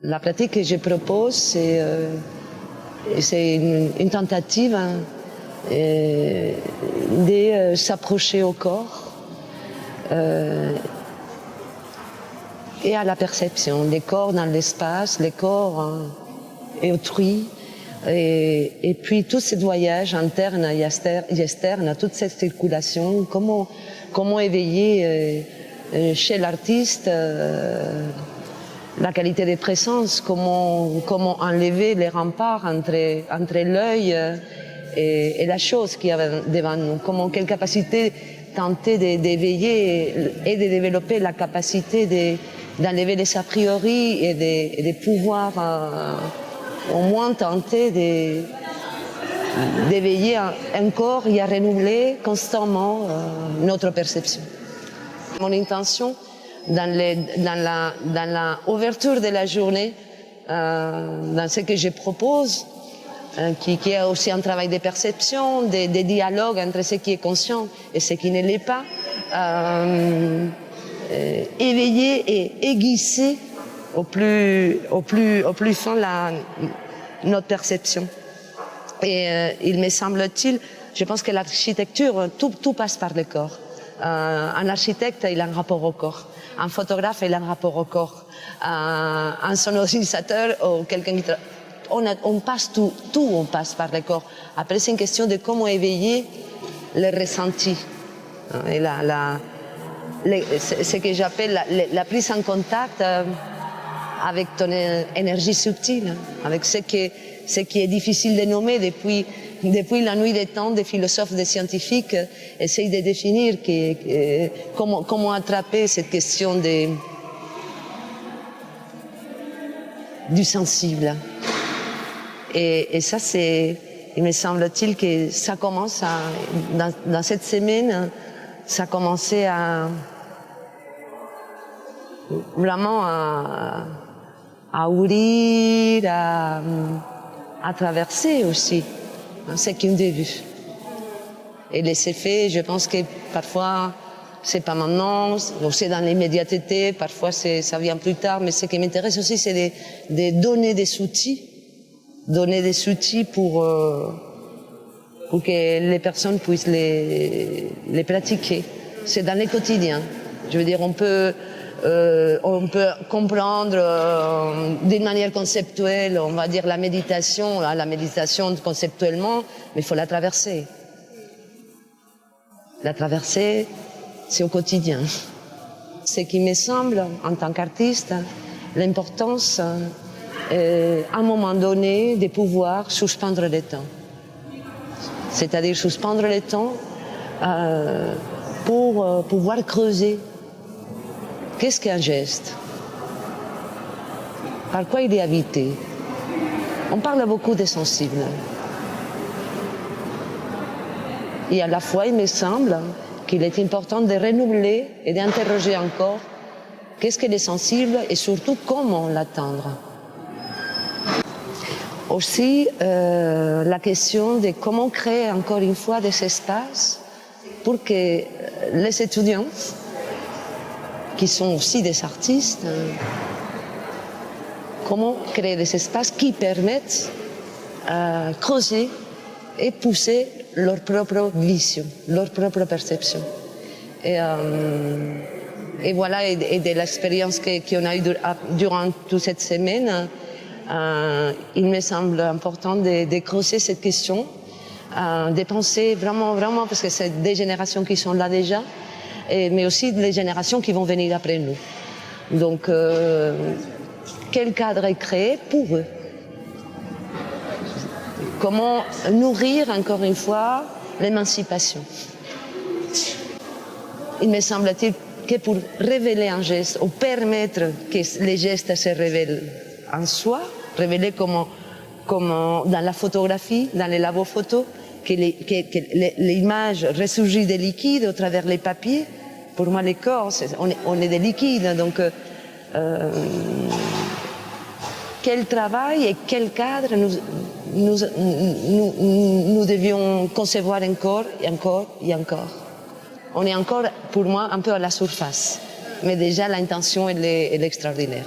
La pratique que je propose, c'est une tentative de s'approcher au corps et à la perception, les corps dans l'espace, les corps et autrui, et puis tout ce voyage interne et externe, toute cette circulation, comment éveiller chez l'artiste la qualité de présence, comment enlever les remparts entre l'œil et la chose qu'il y a devant nous, quelle capacité tenter d'éveiller et de développer la capacité d'enlever les a priori et de pouvoir au moins tenter d'éveiller encore et à renouveler constamment notre perception. Mon intention dans la ouverture de la journée, dans ce que je propose, qui est aussi un travail de perception, de dialogue entre ce qui est conscient et ce qui ne l'est pas, éveiller et aiguiser au plus fond notre perception. Et il me semble-t-il, je pense que l'architecture, tout passe par le corps. Un architecte, il a un rapport au corps. Un photographe, il a un rapport au corps. Un sonorisateur ou quelqu'un qui... On passe tout on passe par le corps. Après, c'est une question de comment éveiller le ressenti. Et ce que j'appelle la prise en contact avec ton énergie subtile, avec ce qui est difficile de nommer depuis la nuit des temps. Des philosophes, des scientifiques essayent de définir comment attraper cette question du sensible. Et ça, il me semble-t-il que ça commence dans cette semaine, ça a commencé vraiment à ouvrir, à traverser aussi. C'est qu'un début. Et les effets, je pense que parfois, c'est pas maintenant, c'est dans l'immédiateté, parfois ça vient plus tard, mais ce qui m'intéresse aussi, c'est de donner des outils. Donner des outils pour que les personnes puissent les pratiquer. C'est dans le quotidien. Je veux dire, on peut comprendre d'une manière conceptuelle, on va dire la méditation conceptuellement, mais il faut la traverser. La traverser, c'est au quotidien. Ce qui me semble, en tant qu'artiste, l'importance, à un moment donné, de pouvoir suspendre le temps. C'est-à-dire suspendre le temps pour pouvoir creuser. Qu'est-ce qu'un geste? Par quoi il est habité? On parle beaucoup des sensibles. Et à la fois, il me semble qu'il est important de renouveler et d'interroger encore qu'est-ce que les sensibles et surtout comment l'atteindre. Aussi, la question de comment créer encore une fois des espaces pour que les étudiants, qui sont aussi des artistes, comment créer des espaces qui permettent de creuser et pousser leur propre vision, leur propre perception. Et voilà, et de l'expérience qu'on a eue durant toute cette semaine, il me semble important de creuser cette question, de penser vraiment, parce que c'est des générations qui sont là déjà, mais aussi les générations qui vont venir après nous. Donc, quel cadre est créé pour eux? Comment nourrir, encore une fois, l'émancipation? Il me semble-t-il que pour révéler un geste, ou permettre que les gestes se révèlent en soi, révéler comment dans la photographie, dans les labos photos, que l'image ressurgit des liquides au travers les papiers. Pour moi, les corps, on est des liquides. Donc, quel travail et quel cadre nous devions concevoir encore et encore et encore. On est encore, pour moi, un peu à la surface. Mais déjà, l'intention, elle est extraordinaire.